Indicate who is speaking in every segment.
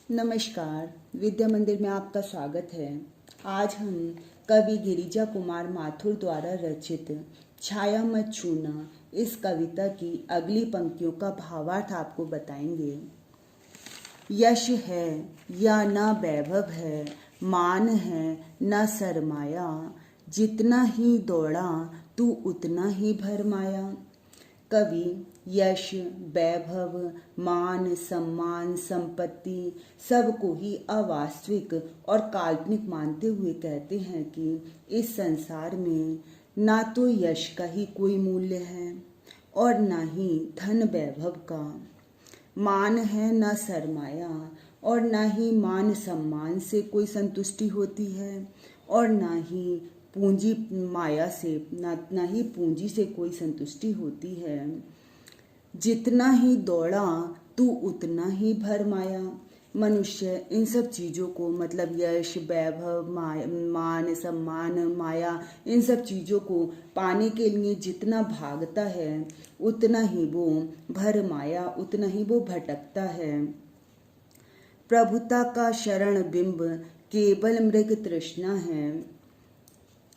Speaker 1: नमस्कार, विद्या मंदिर में आपका स्वागत है। आज हम कवि गिरिजा कुमार माथुर द्वारा रचित छाया मत छूना इस कविता की अगली पंक्तियों का भावार्थ आपको बताएंगे। यश है या न वैभव है, मान है न सरमाया, जितना ही दौड़ा तू उतना ही भरमाया। कवि यश, वैभव, मान, सम्मान, संपत्ति सबको ही अवास्तविक और काल्पनिक मानते हुए कहते हैं कि इस संसार में ना तो यश का ही कोई मूल्य है और ना ही धन वैभव का। मान है न सरमाया और ना ही मान सम्मान से कोई संतुष्टि होती है और ना ही पूंजी माया से ना ही पूंजी से कोई संतुष्टि होती है। जितना ही दौड़ा तू उतना ही भरमाया। मनुष्य इन सब चीज़ों को मतलब यश, वैभव, मान, सम्मान, माया, इन सब चीज़ों को पाने के लिए जितना भागता है उतना ही वो भरमाया, उतना ही वो भटकता है। प्रभुता का शरण बिंब केवल मृग तृष्णा है।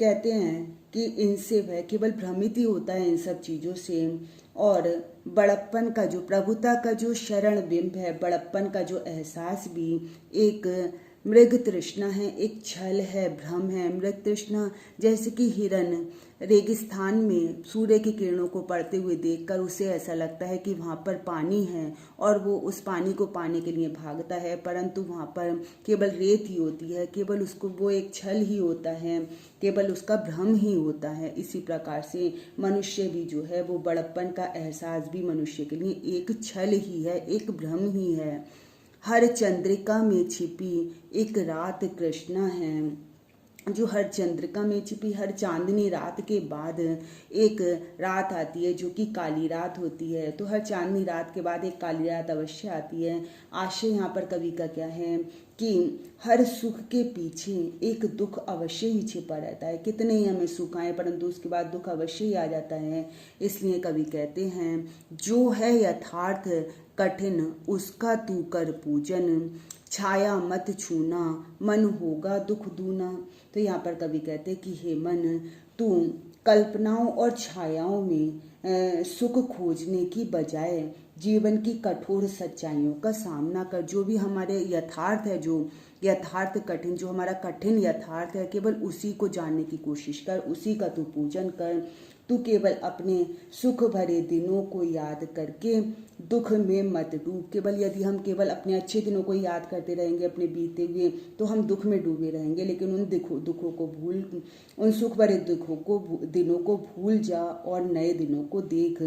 Speaker 1: कहते हैं कि इनसे वह केवल भ्रमित ही होता है इन सब चीज़ों से। और बड़प्पन का जो प्रभुता का जो शरण बिंब है, बड़प्पन का जो एहसास भी एक मृग तृष्णा है, एक छल है, भ्रम है। मृग तृष्णा जैसे कि हिरन रेगिस्तान में सूर्य की किरणों को पड़ते हुए देखकर उसे ऐसा लगता है कि वहाँ पर पानी है और वो उस पानी को पाने के लिए भागता है, परंतु वहाँ पर केवल रेत ही होती है, केवल उसको वो एक छल ही होता है, केवल उसका भ्रम ही होता है। इसी प्रकार से मनुष्य भी जो है वो बड़प्पन का एहसास भी मनुष्य के लिए एक छल ही है, एक भ्रम ही है। हर चंद्रिका में छिपी एक रात कृष्णा है। जो हर चंद्रिका में छिपी, हर चांदनी रात के बाद एक रात आती है जो कि काली रात होती है। तो हर चांदनी रात के बाद एक काली रात अवश्य आती है। आशय यहाँ पर कवि का क्या है कि हर सुख के पीछे एक दुख अवश्य ही छिपा रहता है। कितने ही हमें सुख आए परंतु उसके बाद दुख अवश्य ही आ जाता है। इसलिए कवि कहते हैं जो है यथार्थ कठिन उसका तू कर पूजन, छाया मत छूना मन होगा दुख दूना। तो यहाँ पर कवि कहते कि हे मन, तू कल्पनाओं और छायाओं में सुख खोजने की बजाय जीवन की कठोर सच्चाइयों का सामना कर। जो भी हमारे यथार्थ है, जो यथार्थ कठिन, जो हमारा कठिन यथार्थ है, केवल उसी को जानने की कोशिश कर, उसी का तू पूजन कर। तू केवल अपने सुख भरे दिनों को याद करके दुख में मत डूब। केवल यदि हम केवल अपने अच्छे दिनों को याद करते रहेंगे, अपने बीते हुए, तो हम दुख में डूबे रहेंगे। लेकिन उन दुखों को भूल, उन सुख भरे दिनों को भूल जा और नए दिनों को देख।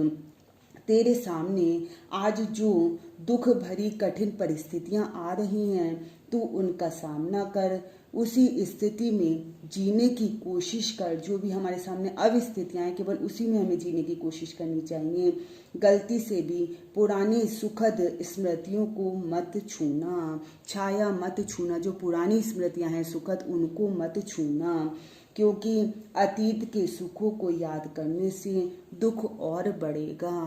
Speaker 1: तेरे सामने आज जो दुख भरी कठिन परिस्थितियां आ रही हैं, तू उनका सामना कर। उसी स्थिति में जीने की कोशिश कर। जो भी हमारे सामने अब स्थितियां हैं, केवल उसी में हमें जीने की कोशिश करनी चाहिए। गलती से भी पुरानी सुखद स्मृतियों को मत छूना, छाया मत छूना। जो पुरानी स्मृतियां हैं सुखद, उनको मत छूना, क्योंकि अतीत के सुखों को याद करने से दुख और बढ़ेगा।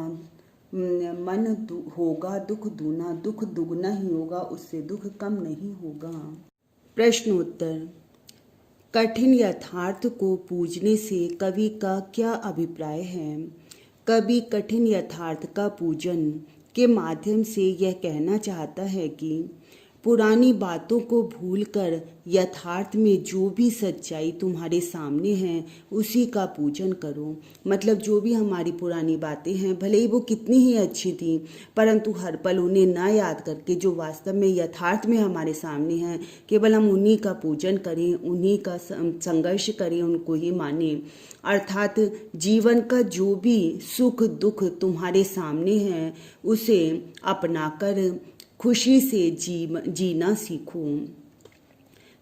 Speaker 1: मन होगा दुख दूना, दुख दुगना ही होगा, उससे दुख कम नहीं होगा। प्रश्नोत्तर। कठिन यथार्थ को पूजने से कवि का क्या अभिप्राय है? कवि कठिन यथार्थ का पूजन के माध्यम से यह कहना चाहता है कि पुरानी बातों को भूलकर यथार्थ में जो भी सच्चाई तुम्हारे सामने है उसी का पूजन करो। मतलब जो भी हमारी पुरानी बातें हैं, भले ही वो कितनी ही अच्छी थी, परंतु हर पल उन्हें ना याद करके जो वास्तव में यथार्थ में हमारे सामने हैं, केवल हम उन्हीं का पूजन करें, उन्हीं का संघर्ष करें, उनको ही माने। अर्थात जीवन का जो भी सुख दुख तुम्हारे सामने है उसे अपनाकर खुशी से जीना सीखो।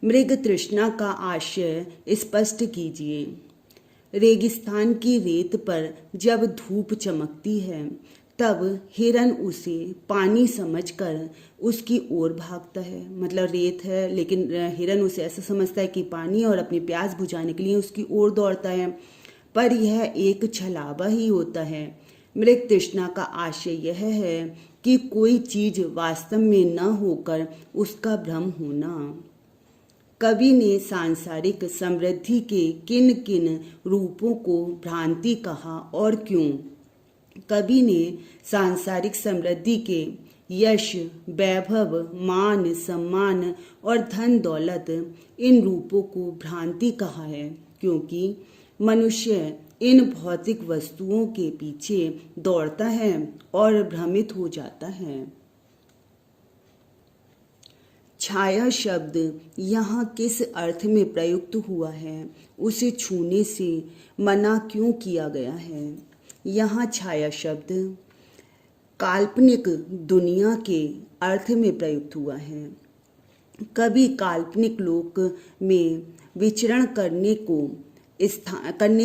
Speaker 1: मृग तृष्णा का आशय स्पष्ट कीजिए। रेगिस्तान की रेत पर जब धूप चमकती है तब हिरन उसे पानी समझकर उसकी ओर भागता है। मतलब रेत है लेकिन हिरन उसे ऐसा समझता है कि पानी, और अपनी प्यास बुझाने के लिए उसकी ओर दौड़ता है, पर यह एक छलावा ही होता है। मृग तृष्णा का आशय यह है कि कोई चीज वास्तव में न होकर उसका भ्रम होना। कवि ने सांसारिक समृद्धि के किन किन रूपों को भ्रांति कहा और क्यों? कवि ने सांसारिक समृद्धि के यश, वैभव, मान, सम्मान और धन दौलत इन रूपों को भ्रांति कहा है, क्योंकि मनुष्य इन भौतिक वस्तुओं के पीछे दौड़ता है और भ्रमित हो जाता है। छाया शब्द यहाँ किस अर्थ में प्रयुक्त हुआ है, उसे छूने से मना क्यों किया गया है? यहाँ छाया शब्द काल्पनिक दुनिया के अर्थ में प्रयुक्त हुआ है। कभी काल्पनिक लोक में विचरण करने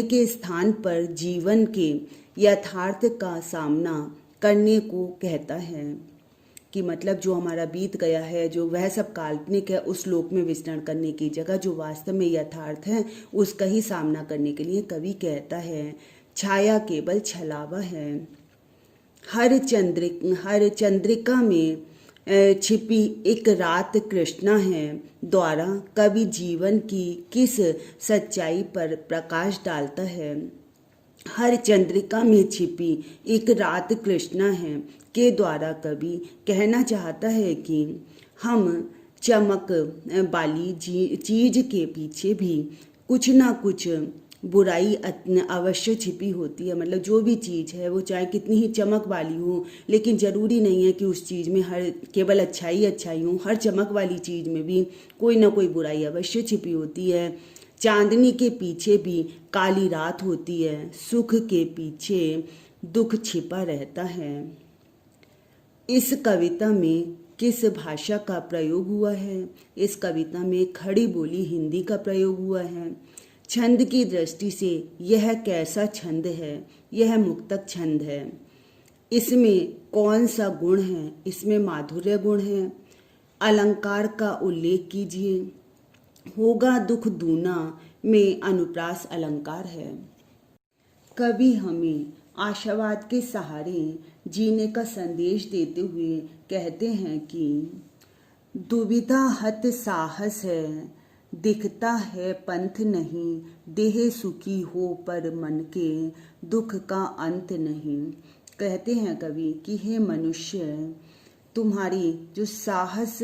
Speaker 1: के स्थान पर जीवन के यथार्थ का सामना करने को कहता है, कि मतलब जो हमारा बीत गया है, जो वह सब काल्पनिक है, उस लोक में विचरण करने की जगह जो वास्तव में यथार्थ है उसका ही सामना करने के लिए कवि कहता है छाया केवल छलावा है। हर चंद्रिका में छिपी एक रात कृष्णा है द्वारा कवि जीवन की किस सच्चाई पर प्रकाश डालता है? हर चंद्रिका में छिपी एक रात कृष्णा है के द्वारा कवि कहना चाहता है कि हम चमक वाली चीज के पीछे भी कुछ ना कुछ बुराई अवश्य छिपी होती है। मतलब जो भी चीज़ है वो चाहे कितनी ही चमक वाली हो, लेकिन ज़रूरी नहीं है कि उस चीज़ में हर केवल अच्छाई अच्छाई हो। हर चमक वाली चीज़ में भी कोई ना कोई बुराई अवश्य छिपी होती है। चांदनी के पीछे भी काली रात होती है, सुख के पीछे दुख छिपा रहता है। इस कविता में किस भाषा का प्रयोग हुआ है? इस कविता में खड़ी बोली हिंदी का प्रयोग हुआ है। छंद की दृष्टि से यह कैसा छंद है? यह मुक्तक छंद है। इसमें कौन सा गुण है? इसमें माधुर्य गुण है। अलंकार का उल्लेख कीजिए। होगा दुख दूना में अनुप्रास अलंकार है। कवि हमें आशावाद के सहारे जीने का संदेश देते हुए कहते हैं कि दुविधा हत साहस है, दिखता है पंथ नहीं, देह सुखी हो पर मन के दुख का अंत नहीं। कहते हैं कवि कि हे मनुष्य, तुम्हारी जो साहस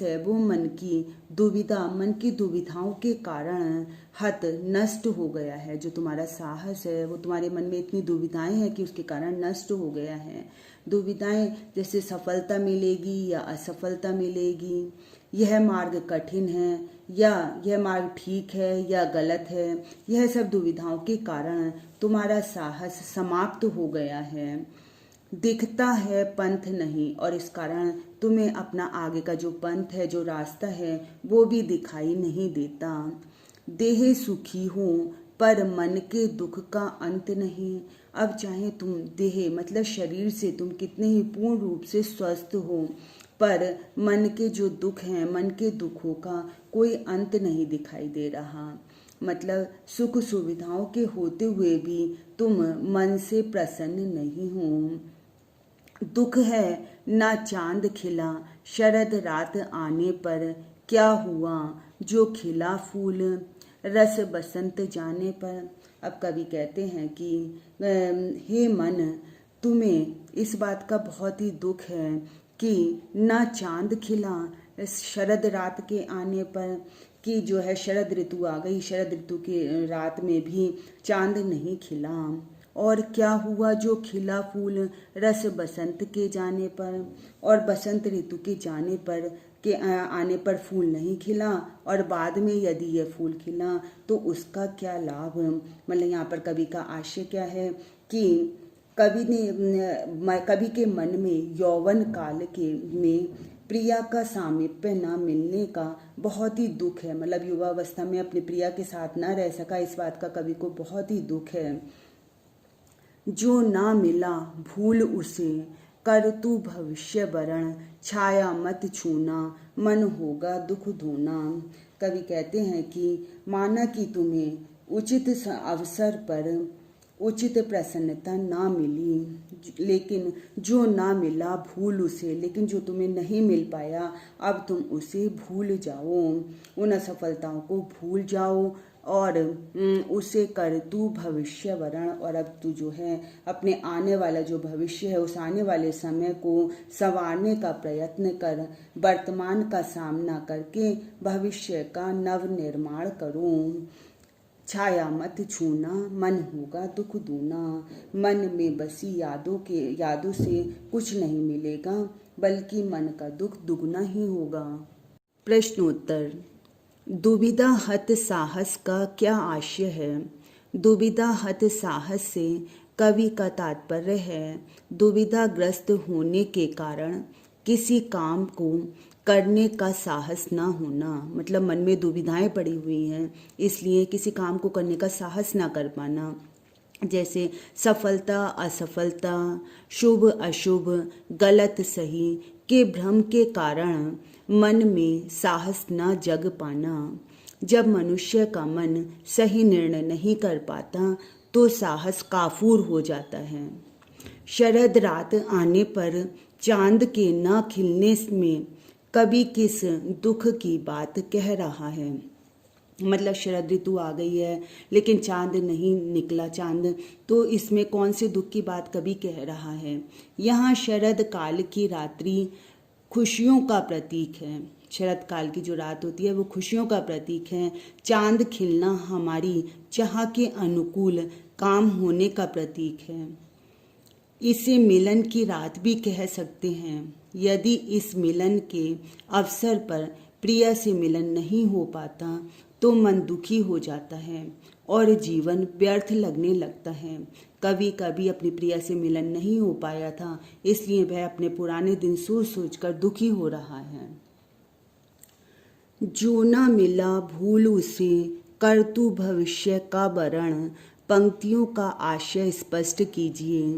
Speaker 1: है वो मन की दुविधाओं के कारण हत नष्ट हो गया है। जो तुम्हारा साहस है वो तुम्हारे मन में इतनी दुविधाएं हैं कि उसके कारण नष्ट हो गया है। दुविधाएं जैसे सफलता मिलेगी या असफलता मिलेगी, यह मार्ग कठिन है या यह मार्ग ठीक है या गलत है, यह सब दुविधाओं के कारण तुम्हारा साहस समाप्त हो गया है। दिखता है पंथ नहीं, और इस कारण तुम्हें अपना आगे का जो पंथ है, जो रास्ता है, वो भी दिखाई नहीं देता। देह सुखी हो पर मन के दुख का अंत नहीं। अब चाहे तुम देह मतलब शरीर से तुम कितने ही पूर्ण रूप से स्वस्थ हो, पर मन के जो दुख हैं, मन के दुखों का कोई अंत नहीं दिखाई दे रहा। मतलब सुख सुविधाओं के होते हुए भी तुम मन से प्रसन्न नहीं हो। दुख है ना चांद खिला, शरद रात आने पर क्या हुआ जो खिला फूल, रस बसंत जाने पर। अब कवि कहते हैं कि हे मन, तुम्हें इस बात का बहुत ही दुख है कि ना चांद खिला शरद रात के आने पर, कि जो है शरद ऋतु आ गई, शरद ऋतु की रात में भी चांद नहीं खिला। और क्या हुआ जो खिला फूल रस बसंत के जाने पर, और बसंत ऋतु के जाने पर के आने पर फूल नहीं खिला, और बाद में यदि यह फूल खिला तो उसका क्या लाभ। मतलब यहाँ पर कवि का आशय क्या है कि कवि के मन में यौवन काल में प्रिया का सामीप्य ना मिलने का बहुत ही दुख है। मतलब युवावस्था में अपनी प्रिया के साथ ना रह सका, इस बात का कवि को बहुत ही दुख है। जो ना मिला भूल उसे, कर तू भविष्य वरण, छाया मत छूना, मन होगा दुख धोना। कवि कहते हैं कि माना कि तुम्हें उचित अवसर पर उचित प्रसन्नता ना मिली, लेकिन जो ना मिला भूल उसे, लेकिन जो तुम्हें नहीं मिल पाया अब तुम उसे भूल जाओ, उन असफलताओं को भूल जाओ और उसे कर तू भविष्य वरण। और अब तू जो है अपने आने वाला जो भविष्य है उस आने वाले समय को संवारने का प्रयत्न कर, वर्तमान का सामना करके भविष्य का नव निर्माण करो। छाया मत छूना मन होगा दुख दूना, मन में बसी यादों से कुछ नहीं मिलेगा बल्कि मन का दुख दुगना ही होगा। प्रश्नोत्तर। दुविधा हत साहस का क्या आशय है? दुविधा हत साहस से कवि का तात्पर्य है दुविधाग्रस्त होने के कारण किसी काम को करने का साहस ना होना, मतलब मन में दुविधाएं पड़ी हुई हैं इसलिए किसी काम को करने का साहस ना कर पाना, जैसे सफलता असफलता, शुभ अशुभ, गलत सही के भ्रम के कारण मन में साहस ना जग पाना। जब मनुष्य का मन सही निर्णय नहीं कर पाता तो साहस काफूर हो जाता है। शरद रात आने पर चांद के न खिलने में कवि किस दुख की बात कह रहा है? मतलब शरद ऋतु आ गई है लेकिन चांद नहीं निकला चांद, तो इसमें कौन से दुख की बात कवि कह रहा है? यहाँ शरद काल की रात्रि खुशियों का प्रतीक है। शरद काल की जो रात होती है वो खुशियों का प्रतीक है। चांद खिलना हमारी चाह के अनुकूल काम होने का प्रतीक है। इसे मिलन की रात भी कह सकते हैं। यदि इस मिलन के अवसर पर प्रिय से मिलन नहीं हो पाता तो मन दुखी हो जाता है और जीवन व्यर्थ लगने लगता है। कभी कभी अपनी प्रिय से मिलन नहीं हो पाया था इसलिए वह अपने पुराने दिन सोच सोच कर दुखी हो रहा है। जो ना मिला भूल उसे कर तू भविष्य का वरण, पंक्तियों का आशय स्पष्ट कीजिए।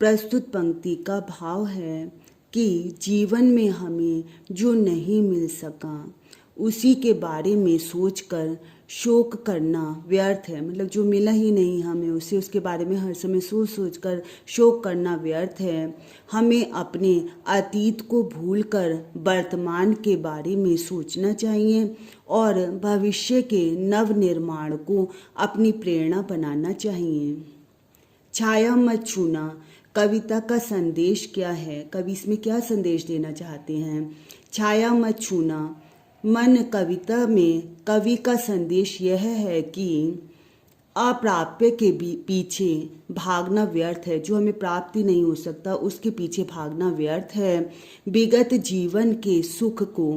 Speaker 1: प्रस्तुत पंक्ति का भाव है कि जीवन में हमें जो नहीं मिल सका उसी के बारे में सोचकर शोक करना व्यर्थ है। मतलब जो मिला ही नहीं हमें उसके बारे में हर समय सोच सोच कर शोक करना व्यर्थ है। हमें अपने अतीत को भूलकर वर्तमान के बारे में सोचना चाहिए और भविष्य के नव निर्माण को अपनी प्रेरणा बनाना चाहिए। छाया मत छूना कविता का संदेश क्या है? कवि इसमें क्या संदेश देना चाहते हैं? छाया मत छूना मन कविता में कवि का संदेश यह है कि अप्राप्य के पीछे भागना व्यर्थ है। जो हमें प्राप्ति नहीं हो सकता उसके पीछे भागना व्यर्थ है। विगत जीवन के सुख को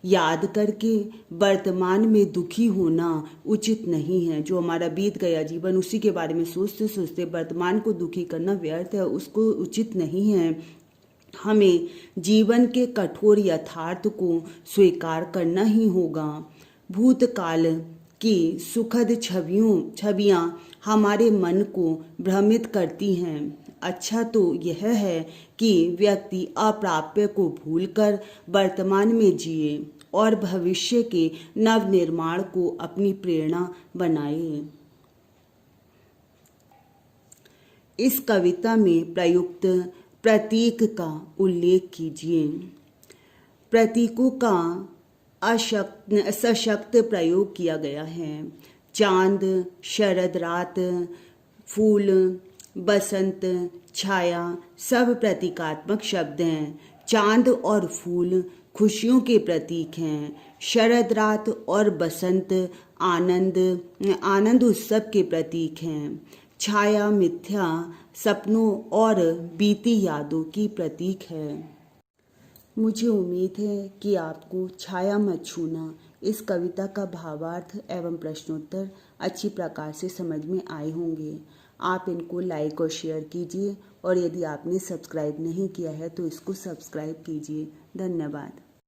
Speaker 1: याद करके वर्तमान में दुखी होना उचित नहीं है। जो हमारा बीत गया जीवन उसी के बारे में सोचते सोचते वर्तमान को दुखी करना व्यर्थ है, उसको उचित नहीं है। हमें जीवन के कठोर यथार्थ को स्वीकार करना ही होगा। भूतकाल की सुखद छवियां हमारे मन को भ्रमित करती हैं। अच्छा तो यह है कि व्यक्ति अप्राप्य को भूलकर वर्तमान में जिए और भविष्य के नव निर्माण को अपनी प्रेरणा बनाए। इस कविता में प्रयुक्त प्रतीक का उल्लेख कीजिए। प्रतीकों का सशक्त प्रयोग किया गया है। चांद, शरद रात, फूल, बसंत, छाया सब प्रतीकात्मक शब्द हैं। चांद और फूल खुशियों के प्रतीक हैं। शरद रात और बसंत आनंद उत्सव के प्रतीक हैं। छाया मिथ्या सपनों और बीती यादों की प्रतीक है। मुझे उम्मीद है कि आपको छाया मत छूना इस कविता का भावार्थ एवं प्रश्नोत्तर अच्छी प्रकार से समझ में आए होंगे। आप इनको लाइक और शेयर कीजिए और यदि आपने सब्सक्राइब नहीं किया है तो इसको सब्सक्राइब कीजिए। धन्यवाद।